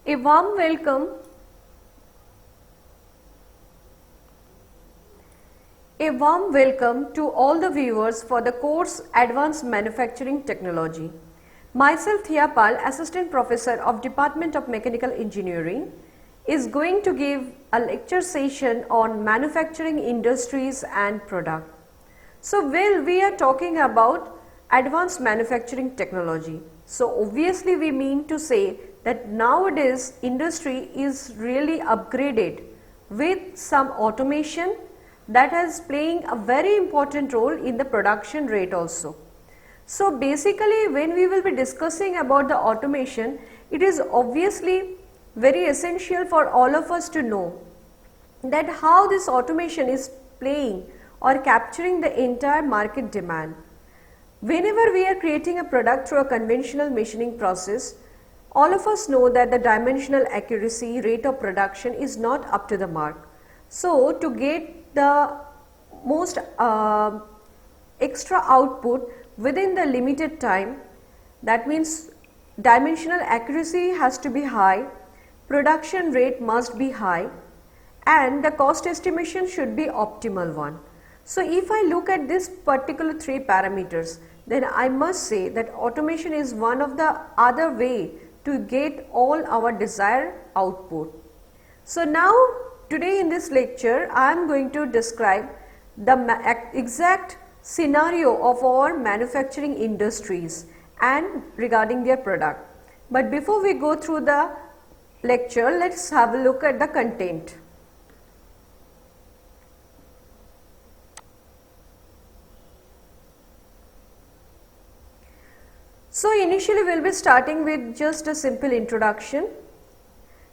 A warm welcome. A warm welcome to all the viewers for the course Advanced Manufacturing Technology. Myself Thea Pal, Assistant Professor of Department of Mechanical Engineering, is going to give a lecture session on manufacturing industries and product. So, we are talking about advanced manufacturing technology. So, obviously we mean to say that nowadays industry is really upgraded with some automation that is playing a very important role in the production rate also. So, basically when we will be discussing about the automation, it is obviously very essential for all of us to know that how this automation is playing or capturing the entire market demand. Whenever we are creating a product through a conventional machining process, all of us know that the dimensional accuracy rate of production is not up to the mark. So, to get the most extra output within the limited time, that means dimensional accuracy has to be high, production rate must be high, and the cost estimation should be optimal one. So, if I look at this particular three parameters, then I must say that automation is one of the other way to get all our desired output. So, now today in this lecture I am going to describe the exact scenario of our manufacturing industries and regarding their product. But before we go through the lecture, let us have a look at the content. So, initially we will be starting with just a simple introduction,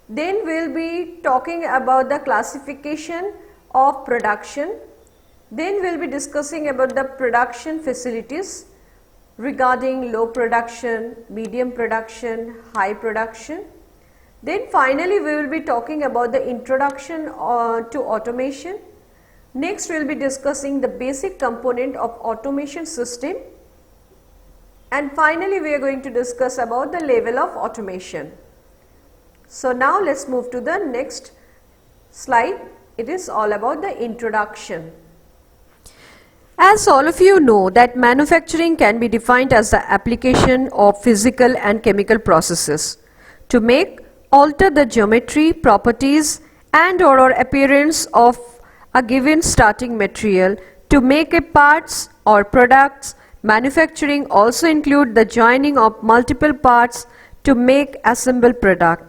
then we will be talking about the classification of production, then we will be discussing about the production facilities regarding low production, medium production, high production. Then finally we will be talking about the introduction to automation. Next we will be discussing the basic component of automation system. And finally we are going to discuss about the level of automation. So, now let us move to the next slide. It is all about the introduction. As all of you know that manufacturing can be defined as the application of physical and chemical processes to make, alter the geometry, properties and or appearance of a given starting material to make a parts or products. Manufacturing also include the joining of multiple parts to make assembled product.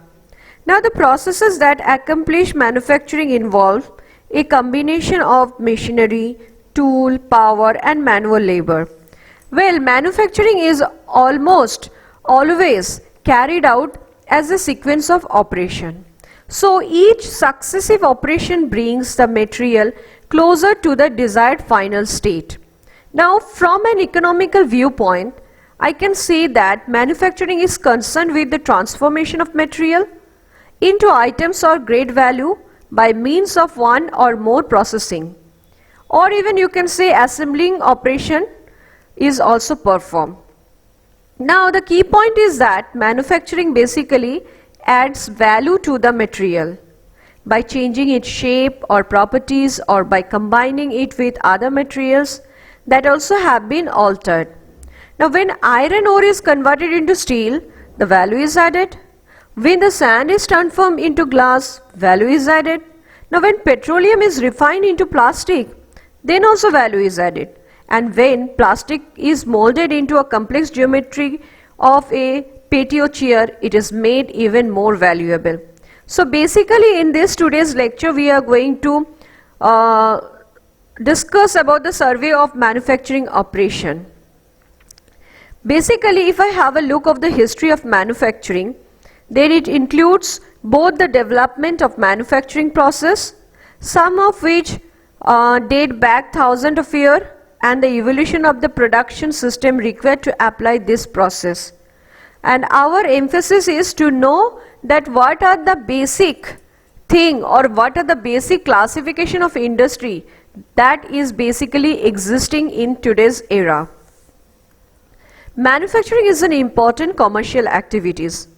Now, the processes that accomplish manufacturing involve a combination of machinery, tool, power and manual labor. Well, manufacturing is almost always carried out as a sequence of operation. So, each successive operation brings the material closer to the desired final state. Now, from an economical viewpoint, I can say that manufacturing is concerned with the transformation of material into items of great value by means of one or more processing, or even you can say assembling operation is also performed. Now, the key point is that manufacturing basically adds value to the material by changing its shape or properties or by combining it with other materials that also have been altered. Now, when iron ore is converted into steel, the value is added. When the sand is transformed into glass, value is added. Now, when petroleum is refined into plastic, then also value is added. And when plastic is molded into a complex geometry of a patio chair, it is made even more valuable. So, basically in this today's lecture, we are going to discuss about the survey of manufacturing operation. Basically, if I have a look of the history of manufacturing, then it includes both the development of manufacturing process, some of which date back thousands of years, and the evolution of the production system required to apply this process. And our emphasis is to know that what are the basic thing or what are the basic classification of industry that is basically existing in today's era. Manufacturing is an important commercial activities.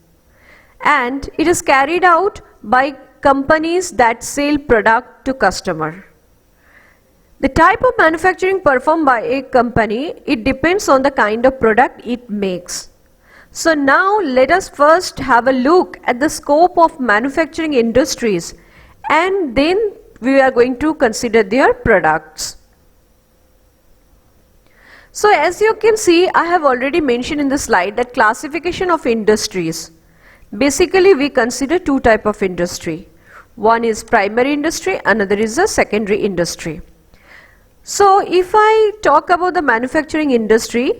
and it is carried out by companies that sell product to customer. The type of manufacturing performed by a company, it depends on the kind of product it makes. So now let us first have a look at the scope of manufacturing industries, and then we are going to consider their products. So as you can see, I have already mentioned in the slide that classification of industries. Basically we consider two types of industry. One is primary industry, another is a secondary industry. So if I talk about the manufacturing industry,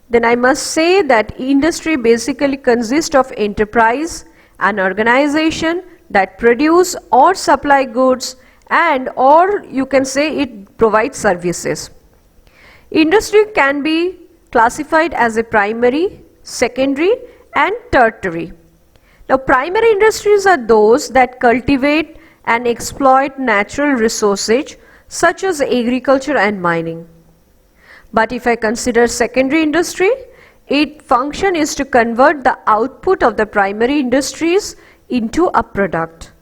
then I must say that industry basically consists of enterprise, an organization that produce or supply goods, and or you can say it provides services. Industry can be classified as a primary, secondary and tertiary. Now primary industries are those that cultivate and exploit natural resources such as agriculture and mining. But if I consider secondary industry, its function is to convert the output of the primary industries into a product.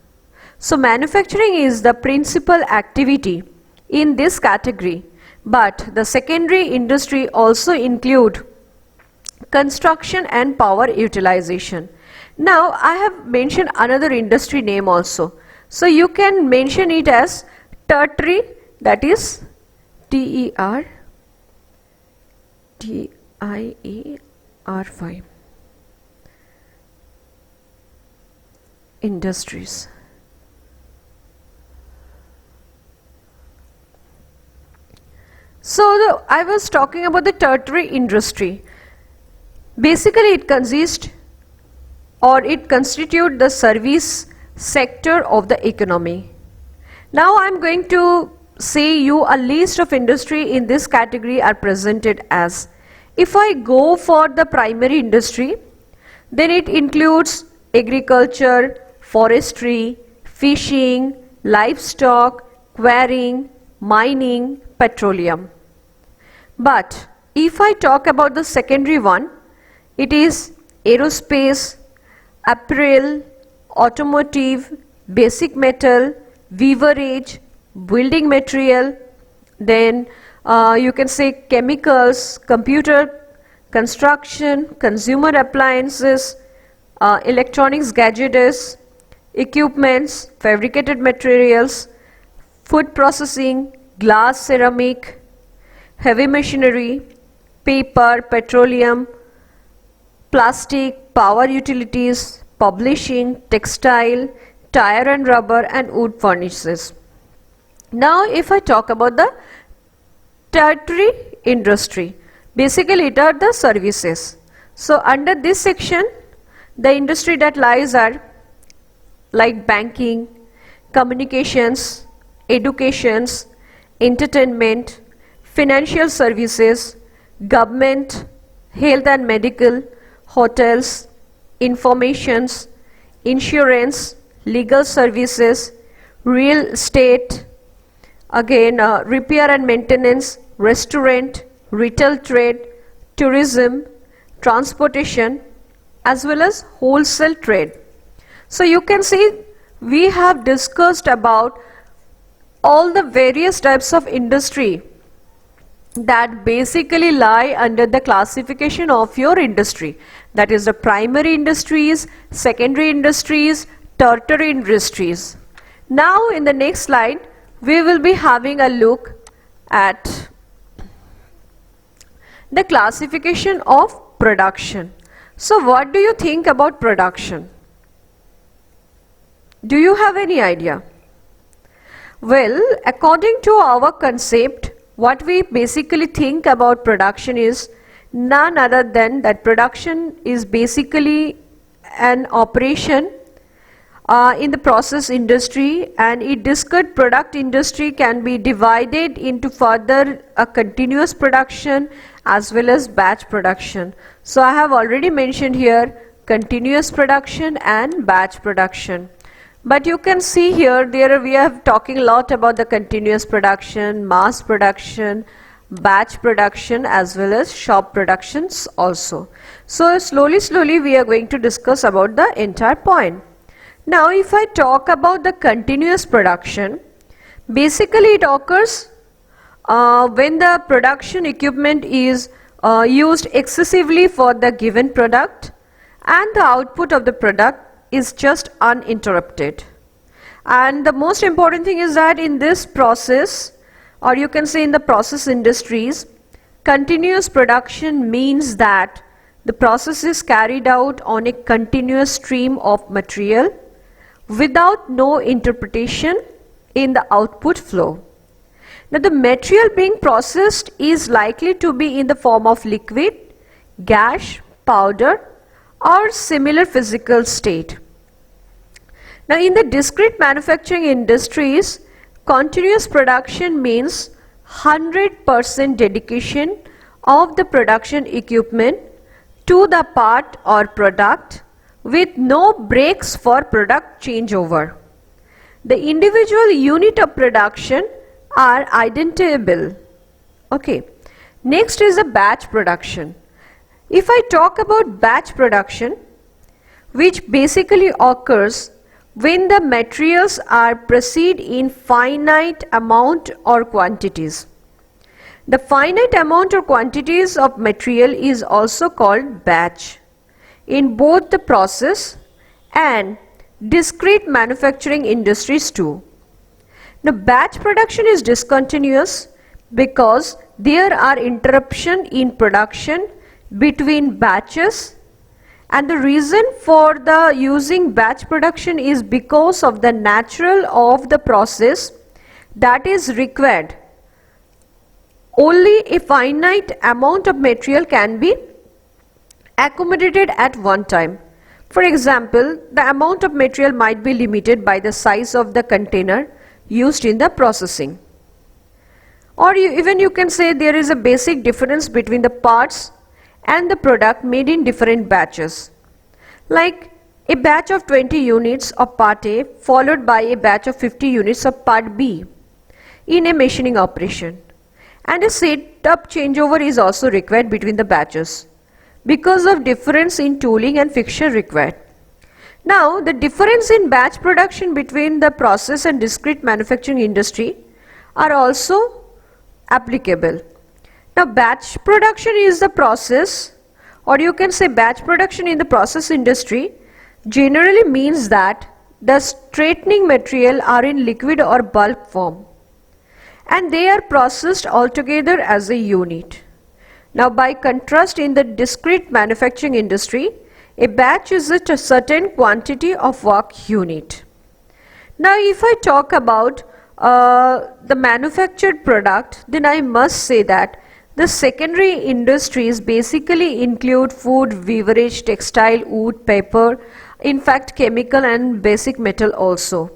So manufacturing is the principal activity in this category, but the secondary industry also include construction and power utilization. Now I have mentioned another industry name also. So you can mention it as tertiary, that is TERTIERY industries. So I was talking about the tertiary industry. Basically it consists or it constitutes the service sector of the economy. Now I am going to say you a list of industry in this category are presented as. If I go for the primary industry, then it includes agriculture, forestry, fishing, livestock, quarrying, mining, petroleum. But if I talk about the secondary one, it is aerospace, apparel, automotive, basic metal, beverage, building material, then you can say chemicals, computer, construction, consumer appliances, electronics gadgets, equipments, fabricated materials, food processing, glass, ceramic, heavy machinery, paper, petroleum, plastic, power utilities, publishing, textile, tire and rubber and wood furnaces. Now if I talk about the tertiary industry, basically it are the services. So under this section, the industry that lies are like banking, communications, educations, entertainment, financial services, government, health and medical, hotels, informations, insurance, legal services, real estate, again repair and maintenance, restaurant, retail trade, tourism, transportation, as well as wholesale trade. So you can see we have discussed about all the various types of industry that basically lie under the classification of your industry, that is the primary industries, secondary industries, tertiary industries. Now in the next slide we will be having a look at the classification of production. So what do you think about production? Do you have any idea? Well, according to our concept, what we basically think about production is none other than that production is basically an operation in the process industry, and it discussed product industry can be divided into further a continuous production as well as batch production. So I have already mentioned here continuous production and batch production. But you can see here we are talking a lot about the continuous production, mass production, batch production as well as shop productions also. So slowly we are going to discuss about the entire point. Now if I talk about the continuous production, basically it occurs when the production equipment is used excessively for the given product and the output of the product is just uninterrupted. And the most important thing is that in this process, or you can say in the process industries, continuous production means that the process is carried out on a continuous stream of material without no interpretation in the output flow. Now the material being processed is likely to be in the form of liquid, gas, powder or similar physical state. Now in the discrete manufacturing industries, continuous production means 100% dedication of the production equipment to the part or product with no breaks for product changeover. The individual unit of production are identifiable. Okay. Next is a batch production. If I talk about batch production, which basically occurs when the materials are proceed in finite amount or quantities. The finite amount or quantities of material is also called batch in both the process and discrete manufacturing industries too. Now batch production is discontinuous because there are interruption in production between batches, and the reason for the using batch production is because of the natural of the process that is required. Only a finite amount of material can be accommodated at one time. For example, the amount of material might be limited by the size of the container used in the processing. Or even you can say there is a basic difference between the parts and the product made in different batches. Like a batch of 20 units of part A followed by a batch of 50 units of part B in a machining operation. And a setup changeover is also required between the batches because of difference in tooling and fixture required. Now the difference in batch production between the process and discrete manufacturing industry are also applicable. Now batch production is the process, or you can say batch production in the process industry generally means that the straightening material are in liquid or bulk form and they are processed altogether as a unit. Now by contrast, in the discrete manufacturing industry, a batch is a certain quantity of work unit. Now if I talk about the manufactured product, then I must say that the secondary industries basically include food, beverage, textile, wood, paper, in fact chemical and basic metal also.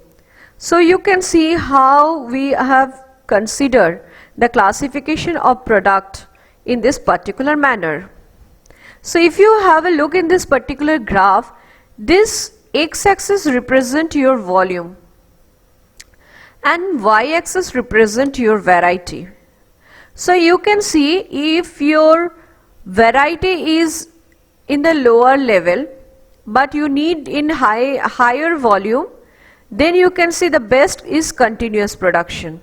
So you can see how we have considered the classification of product in this particular manner. So if you have a look in this particular graph, this x-axis represent your volume and y-axis represent your variety. So you can see if your variety is in the lower level but you need in higher volume, then you can see the best is continuous production.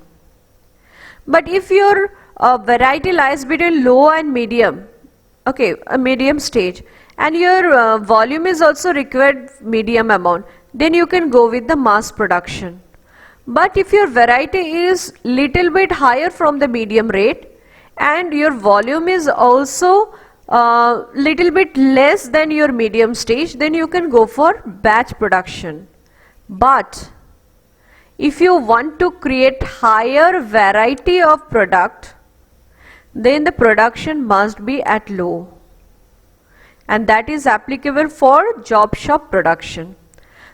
But if your variety lies between low and medium, okay, a medium stage, and your volume is also required medium amount, then you can go with the mass production. But if your variety is little bit higher from the medium rate and your volume is also little bit less than your medium stage, then you can go for batch production. But if you want to create higher variety of product, then the production must be at low, and that is applicable for job shop production.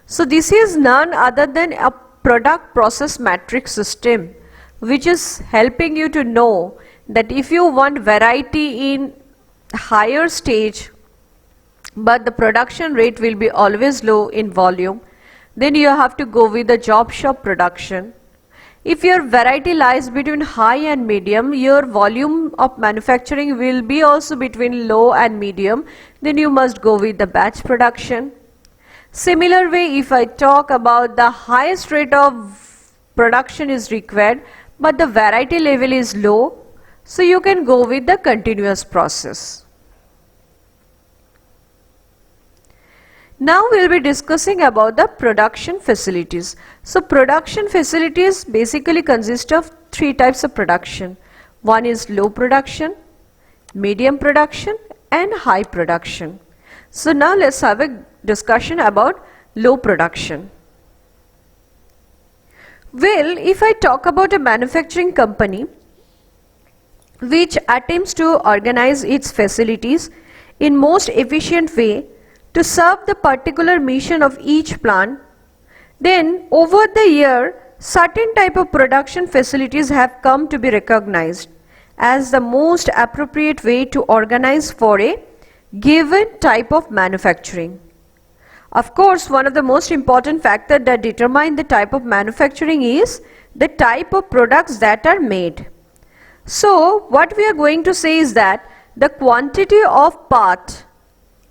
So this is none other than a product process matrix system which is helping you to know that if you want variety in higher stage but the production rate will be always low in volume, then you have to go with the job shop production. If your variety lies between high and medium, your volume of manufacturing will be also between low and medium, then you must go with the batch production. Similar way, if I talk about the highest rate of production is required but the variety level is low, so you can go with the continuous process. Now we will be discussing about the production facilities. So production facilities basically consist of three types of production. One is low production, medium production and high production. So now let's have a discussion about low production. Well, if I talk about a manufacturing company which attempts to organize its facilities in most efficient way to serve the particular mission of each plant, then over the year certain type of production facilities have come to be recognized as the most appropriate way to organize for a given type of manufacturing. Of course, one of the most important factors that determine the type of manufacturing is the type of products that are made. So what we are going to say is that the quantity of part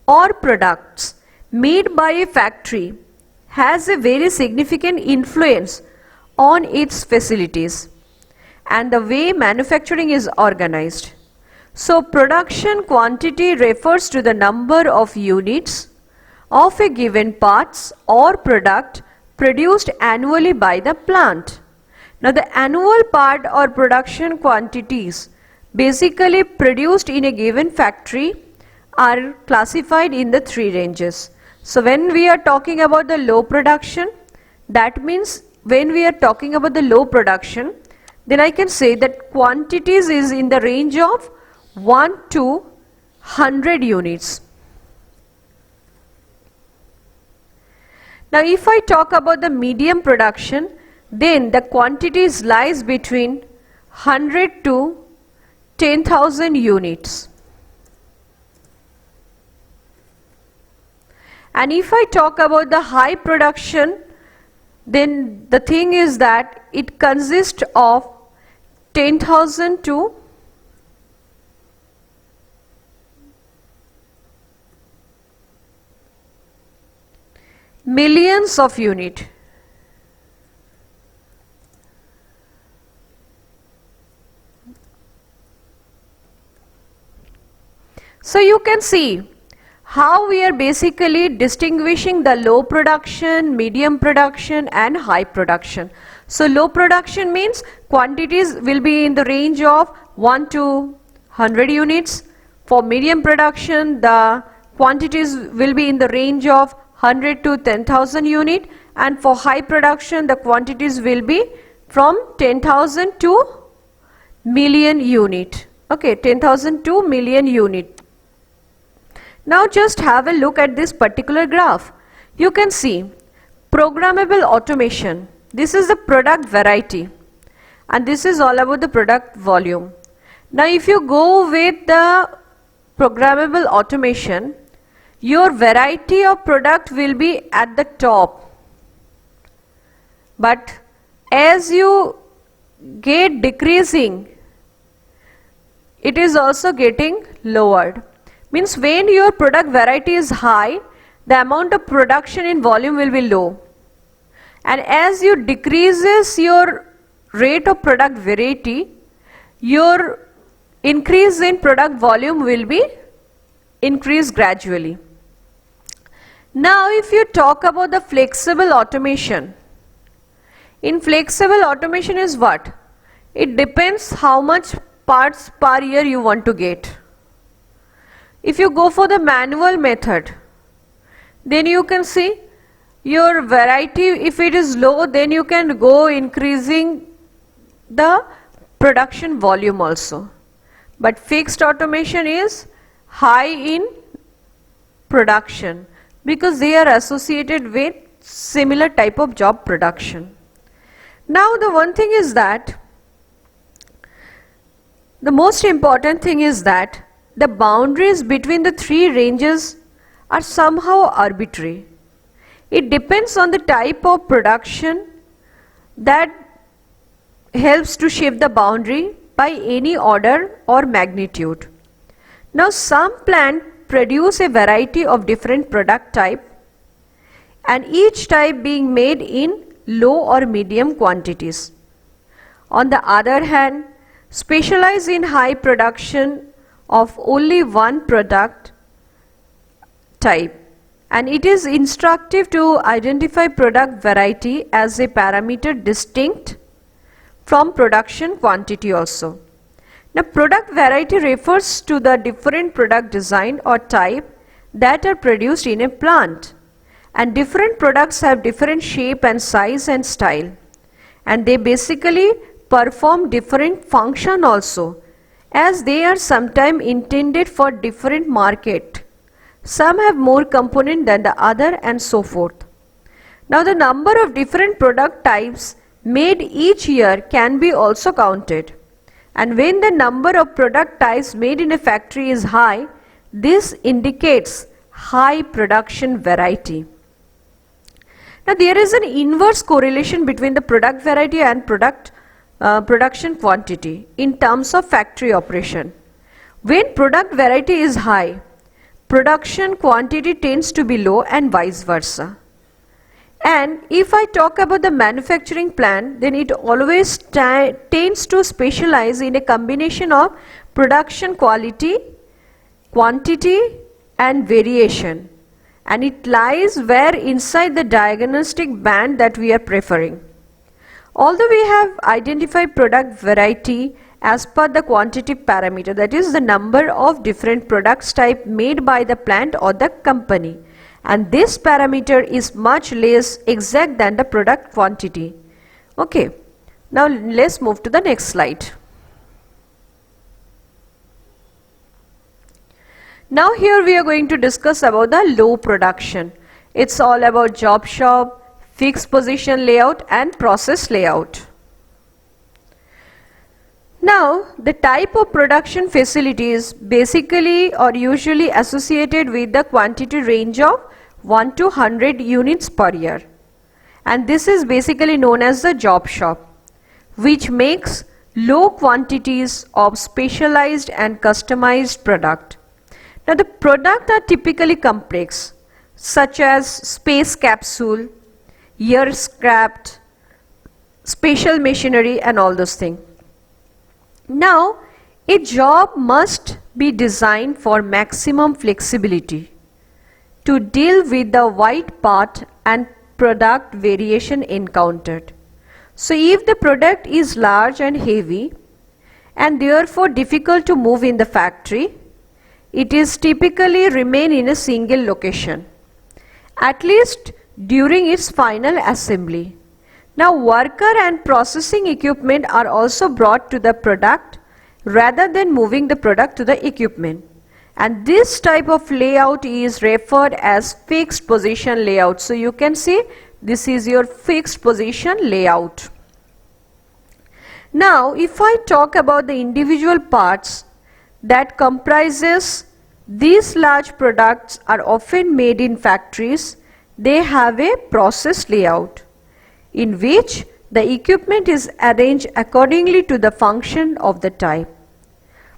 or products made by a factory has a very significant influence on its facilities and the way manufacturing is organized. So production quantity refers to the number of units of a given parts or product produced annually by the plant. Now the annual part or production quantities basically produced in a given factory are classified in the three ranges. So when we are talking about the low production, that means when we are talking about the low production, then I can say that quantities is in the range of 1 to 100 units. Now if I talk about the medium production, then the quantities lies between 100 to 10,000 units. And if I talk about the high production, then the thing is that it consists of 10,000 to millions of units. So you can see how we are basically distinguishing the low production, medium production and high production. So low production means quantities will be in the range of 1 to 100 units. For medium production, the quantities will be in the range of 100 to 10,000 unit, and for high production the quantities will be from 10,000 to million unit. Okay, 10,000 to million unit. Now just have a look at this particular graph. You can see programmable automation. This is the product variety and this is all about the product volume. Now if you go with the programmable automation, your variety of product will be at the top, but as you get decreasing, it is also getting lowered. Means when your product variety is high, the amount of production in volume will be low, and as you decreases your rate of product variety, your increase in product volume will be increased gradually. Now if you talk about the flexible automation, in flexible automation is what? It depends how much parts per year you want to get. If you go for the manual method, then you can see your variety, if it is low, then you can go increasing the production volume also. But fixed automation is high in production because they are associated with similar type of job production. Now the one thing is that, the most important thing is that the boundaries between the three ranges are somehow arbitrary. It depends on the type of production that helps to shape the boundary by any order or magnitude. Now some plant produce a variety of different product type, and each type being made in low or medium quantities. On the other hand, specialize in high production of only one product type, and it is instructive to identify product variety as a parameter distinct from production quantity also. Now product variety refers to the different product design or type that are produced in a plant, and different products have different shape and size and style, and they basically perform different function also, as they are sometimes intended for different market. Some have more component than the other and so forth. Now the number of different product types made each year can be also counted, and when the number of product types made in a factory is high, this indicates high production variety. Now there is an inverse correlation between the product variety and production quantity in terms of factory operation. When product variety is high, production quantity tends to be low and vice versa. And if I talk about the manufacturing plant, then it always tends to specialize in a combination of production quality, quantity and variation, and it lies where inside the diagnostic band that we are preferring. Although we have identified product variety as per the quantitative parameter, that is the number of different products type made by the plant or the company, and this parameter is much less exact than the product quantity. Okay, now let's move to the next slide. Now here we are going to discuss about the low production. It's all about job shop, fixed position layout and process layout. Now the type of production facility is basically or usually associated with the quantity range of 1 to 100 units per year, and this is basically known as the job shop, which makes low quantities of specialized and customized product. Now the products are typically complex, such as space capsule, aircraft, special machinery and all those things. Now a job must be designed for maximum flexibility to deal with the wide part and product variation encountered. So if the product is large and heavy and therefore difficult to move in the factory, it is typically remain in a single location, at least during its final assembly. Now worker and processing equipment are also brought to the product rather than moving the product to the equipment, and this type of layout is referred as fixed position layout. So you can see this is your fixed position layout. Now if I talk about the individual parts that comprises these large products are often made in factories, they have a process layout in which the equipment is arranged accordingly to the function of the type.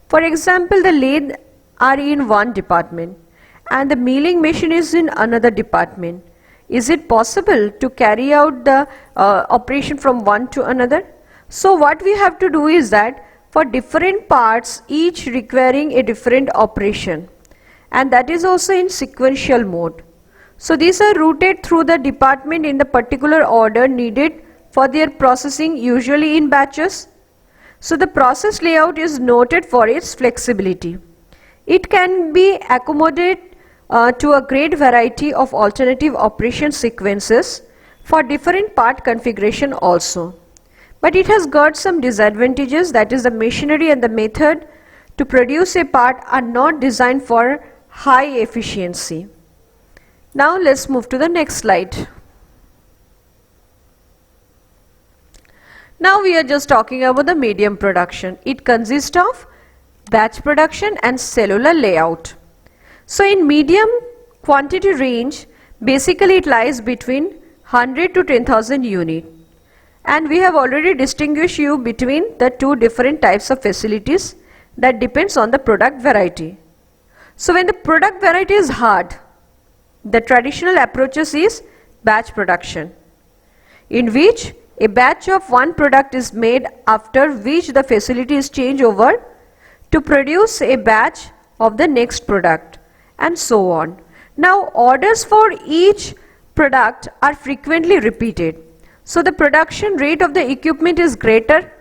For example, the lathe are in one department and the milling machine is in another department. Is it possible to carry out the operation from one to another? So what we have to do is that for different parts, each requiring a different operation, and that is also in sequential mode. So these are routed through the department in the particular order needed for their processing, usually in batches. So the process layout is noted for its flexibility. It can be accommodated to a great variety of alternative operation sequences for different part configuration also. But it has got some disadvantages, that is the machinery and the method to produce a part are not designed for high efficiency. Now let's move to the next slide. Now we are just talking about the medium production. It consists of batch production and cellular layout. So in medium quantity range, basically it lies between 100 to 10,000 units. And we have already distinguished you between the two different types of facilities that depends on the product variety. So when the product variety is hard, the traditional approaches is batch production, in which a batch of one product is made, after which the facility is changed over to produce a batch of the next product, and so on. Now orders for each product are frequently repeated. So the production rate of the equipment is greater,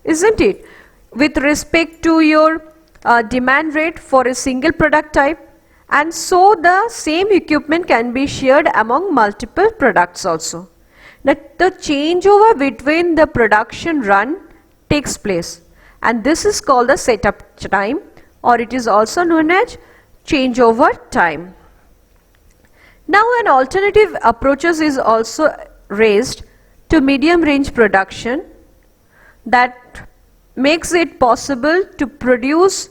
isn't it, with respect to your demand rate for a single product type, and so the same equipment can be shared among multiple products also. Now the changeover between the production run takes place, and this is called the setup time, or it is also known as changeover time. Now an alternative approaches is also raised to medium range production that makes it possible to produce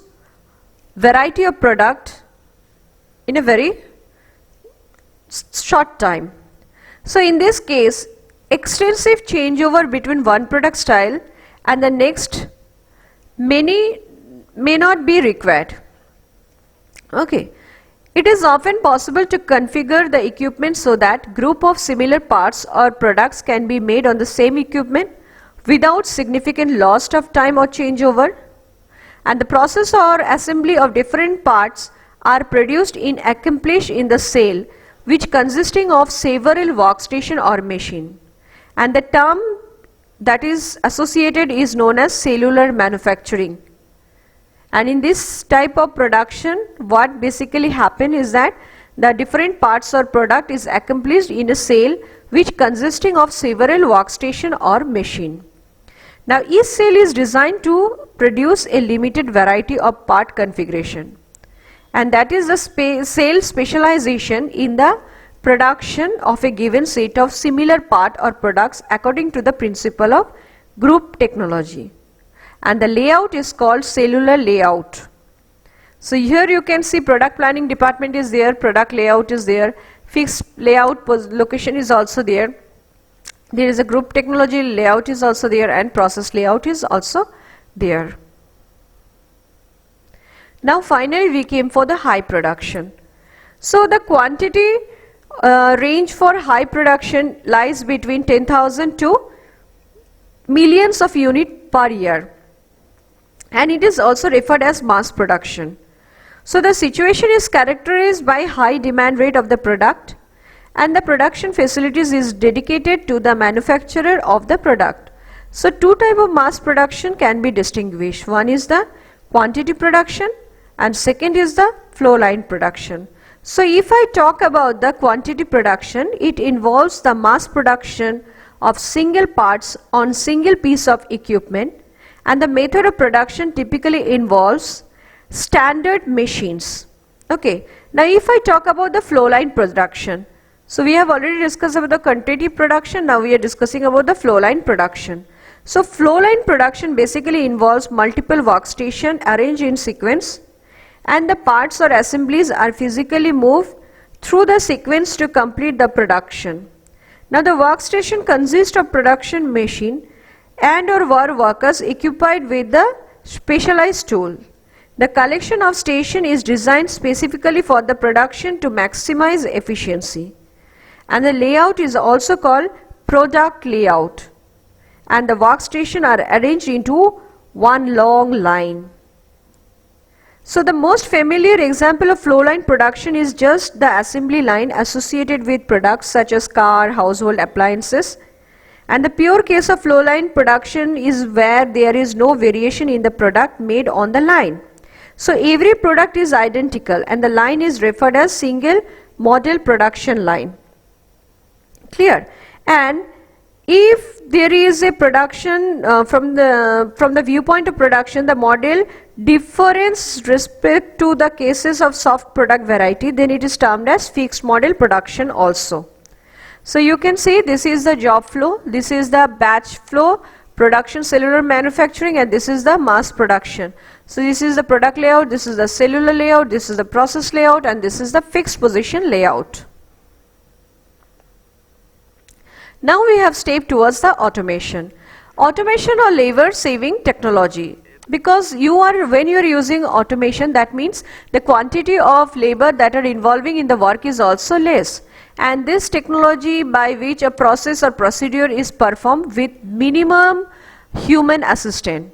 variety of product in a very short time. So in this case, extensive changeover between one product style and the next may not be required. Okay. It is often possible to configure the equipment so that group of similar parts or products can be made on the same equipment without significant loss of time or changeover, and the process or assembly of different parts are produced in accomplished in the cell, which consisting of several workstation or machine, and the term that is associated is known as cellular manufacturing. And in this type of production, what basically happen is that the different parts or product is accomplished in a cell which consisting of several workstation or machine. Now each cell is designed to produce a limited variety of part configuration, and that is the cell specialization in the production of a given set of similar part or products according to the principle of group technology. And the layout is called cellular layout. So here you can see product planning department is there, product layout is there, fixed layout location is also there. There is a group technology layout is also there, and process layout is also there. Now finally we came for the high production. So the quantity range for high production lies between 10,000 to millions of units per year, and it is also referred as mass production. So the situation is characterized by high demand rate of the product, and the production facilities is dedicated to the manufacturer of the product. So two type of mass production can be distinguished. One is the quantity production and second is the flow line production. So if I talk about the quantity production, it involves the mass production of single parts on single piece of equipment, and the method of production typically involves standard machines. Okay. Now if I talk about the flow line production, so we have already discussed about the quantity production, now we are discussing about the flow line production. So flow line production basically involves multiple workstation arranged in sequence, and the parts or assemblies are physically moved through the sequence to complete the production. Now the workstation consists of production machine and or workers equipped with the specialized tool. The collection of station is designed specifically for the production to maximize efficiency, and the layout is also called product layout, and the workstation are arranged into one long line. So the most familiar example of flow line production is just the assembly line associated with products such as car, household appliances, and the pure case of flow line production is where there is no variation in the product made on the line. So every product is identical and the line is referred as single model production line. Clear? And if there is a production from the viewpoint of production, the model differs respect to the cases of soft product variety, then it is termed as fixed model production also. So you can see this is the job flow, this is the batch flow, production, cellular manufacturing, and this is the mass production. So this is the product layout, this is the cellular layout, this is the process layout, and this is the fixed position layout. Now we have stepped towards the automation. Automation or labor saving technology. Because when you are using automation, that means the quantity of labor that are involving in the work is also less. And this technology by which a process or procedure is performed with minimum human assistance.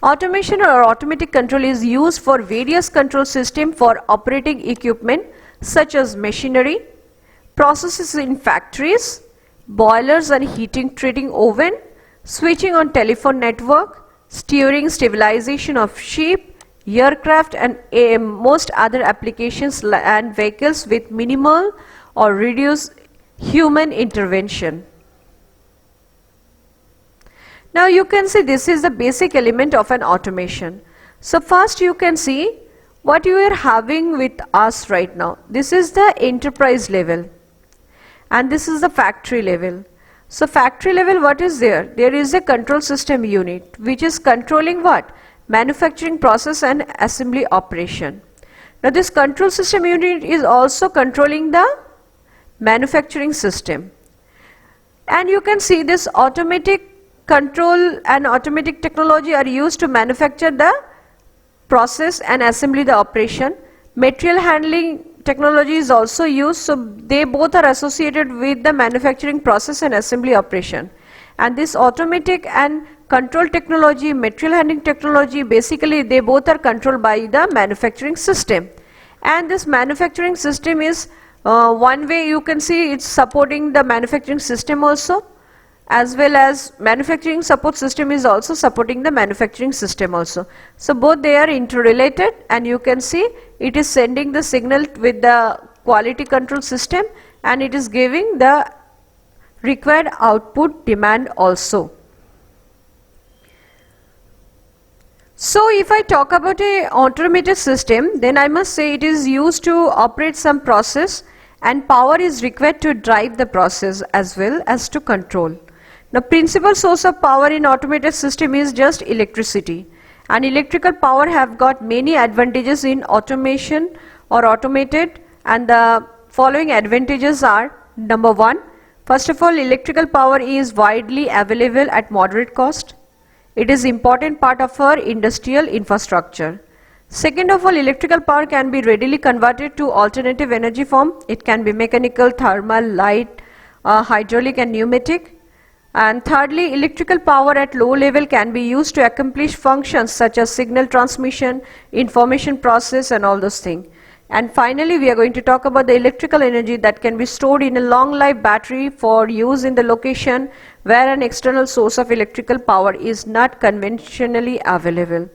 Automation or automatic control is used for various control systems for operating equipment such as machinery, processes in factories, boilers and heating treating oven, switching on telephone network, steering stabilization of ship, aircraft and most other applications and vehicles with minimal or reduced human intervention. Now you can see this is the basic element of an automation. So first you can see what you are having with us right now. This is the enterprise level and this is the factory level. So factory level, what is there? There is a control system unit which is controlling what? Manufacturing process and assembly operation. Now this control system unit is also controlling the manufacturing system. And you can see this automatic control and automatic technology are used to manufacture the process and assembly the operation. Material handling technology is also used, so they both are associated with the manufacturing process and assembly operation. And this automatic and control technology, material handling technology, basically they both are controlled by the manufacturing system. And this manufacturing system is one way you can see it's supporting the manufacturing system also, as well as manufacturing support system is also supporting the manufacturing system also. So both they are interrelated and you can see it is sending the signal with the quality control system and it is giving the required output demand also. So if I talk about a automated system, then I must say it is used to operate some process and power is required to drive the process as well as to control. Now principal source of power in automated system is just electricity, and electrical power have got many advantages in automation or automated, and the following advantages are: number one, first of all, electrical power is widely available at moderate cost. It is important part of our industrial infrastructure. Second of all, electrical power can be readily converted to alternative energy form. It can be mechanical, thermal, light, hydraulic and pneumatic. And thirdly, electrical power at low level can be used to accomplish functions such as signal transmission, information process and all those things. And finally, we are going to talk about the electrical energy that can be stored in a long life battery for use in the location where an external source of electrical power is not conventionally available.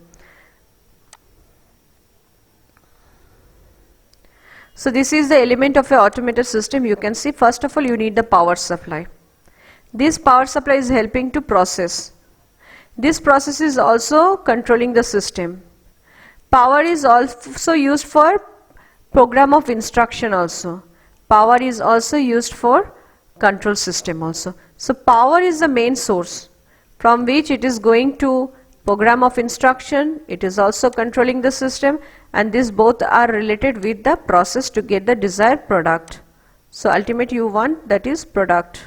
So this is the element of an automated system. You can see first of all you need the power supply. This power supply is helping to process. This process is also controlling the system. Power is also used for program of instruction also. Power is also used for control system also. So power is the main source from which it is going to program of instruction. It is also controlling the system, and these both are related with the process to get the desired product. So ultimate you want, that is product.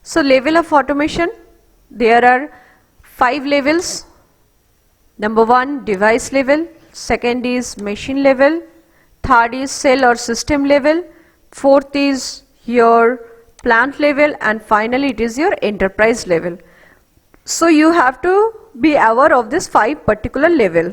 So level of automation, there are 5 levels. Number 1, device level. Second is machine level. Third is cell or system level. Fourth is your plant level, and finally it is your enterprise level. So you have to be aware of this 5 particular level.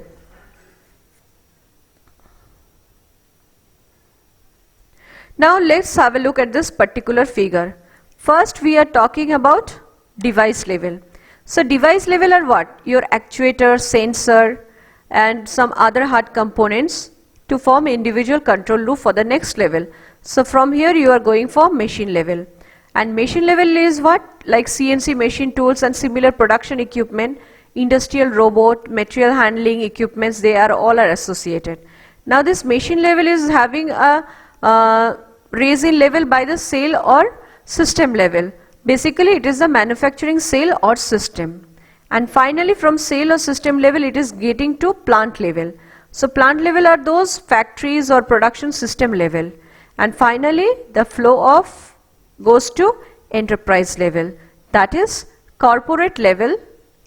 Now let's have a look at this particular figure. First we are talking about device level. So device level are what? Your actuator, sensor and some other hard components to form individual control loop for the next level. So from here you are going for machine level. And machine level is what? Like CNC machine tools and similar production equipment, industrial robot, material handling equipments, they are all are associated. Now this machine level is having a raise in level by the cell or system level. Basically it is the manufacturing cell or system. And finally from cell or system level it is getting to plant level. So plant level are those factories or production system level, and finally the flow of goes to enterprise level, that is corporate level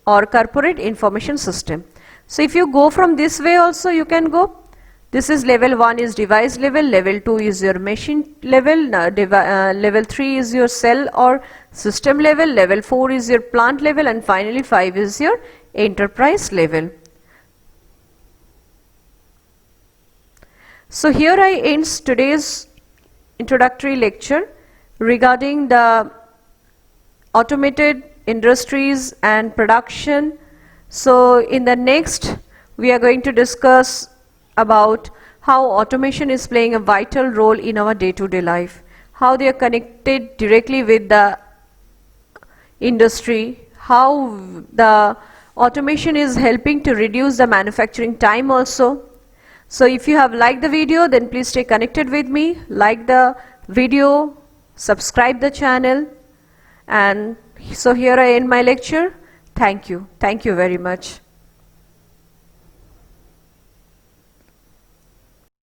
or corporate information system. So if you go from this way also you can go. This is level 1 is device level, level 2 is your machine level, level 3 is your cell or system level, level 4 is your plant level, and finally 5 is your enterprise level. So here I end today's introductory lecture regarding the automated industries and production. So in the next we are going to discuss about how automation is playing a vital role in our day-to-day life, how they are connected directly with the industry, how the automation is helping to reduce the manufacturing time also. So if you have liked the video, then please stay connected with me, like the video, subscribe the channel, and so here I end my lecture. Thank you very much.